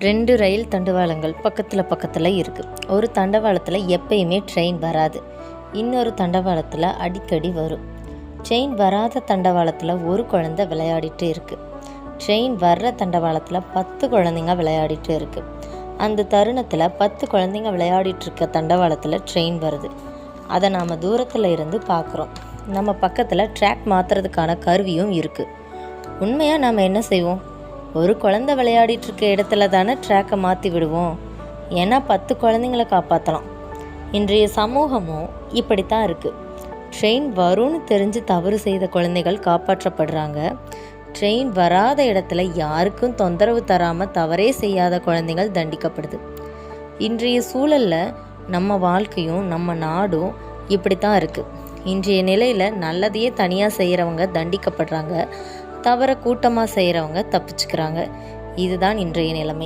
2 ரயில் தண்டவாளங்கள் பக்கத்தில் இருக்குது. ஒரு தண்டவாளத்தில் எப்பயுமே ட்ரெயின் வராது, இன்னொரு தண்டவாளத்தில் அடிக்கடி வரும். ட்ரெயின் வராத தண்டவாளத்தில் ஒரு குழந்தை விளையாடிட்டு இருக்குது. ட்ரெயின் வர்ற தண்டவாளத்தில் 10 குழந்தைங்க விளையாடிட்டு இருக்குது. அந்த தருணத்தில் 10 குழந்தைங்க விளையாடிட்டு இருக்க தண்டவாளத்தில் ட்ரெயின் வருது. அதை நாம் தூரத்தில் இருந்து பார்க்குறோம். நம்ம பக்கத்தில் ட்ராக் மாற்றுறதுக்கான கருவியும் இருக்குது. உண்மையாக நாம் என்ன செய்வோம்? ஒரு குழந்தை விளையாடிட்டு இருக்க இடத்துல தானே ட்ராக்கை மாற்றி விடுவோம், ஏன்னா 10 குழந்தைங்களை காப்பாற்றலாம். இன்றைய சமூகமும் இப்படித்தான் இருக்குது. ட்ரெயின் வரும்னு தெரிஞ்சு தவறு செய்த குழந்தைகள் காப்பாற்றப்படுறாங்க. ட்ரெயின் வராத இடத்துல யாருக்கும் தொந்தரவு தராமல் தவறே செய்யாத குழந்தைகள் தண்டிக்கப்படுது. இன்றைய சூழலில் நம்ம வாழ்க்கையும் நம்ம நாடும் இப்படித்தான் இருக்குது. இன்றைய நிலையில் நல்லதையே தனியாக செய்கிறவங்க தண்டிக்கப்படுறாங்க, தவற கூட்டமாக செய்கிறவங்க தப்பிச்சுக்கிறாங்க. இதுதான் இன்றைய நிலைமை.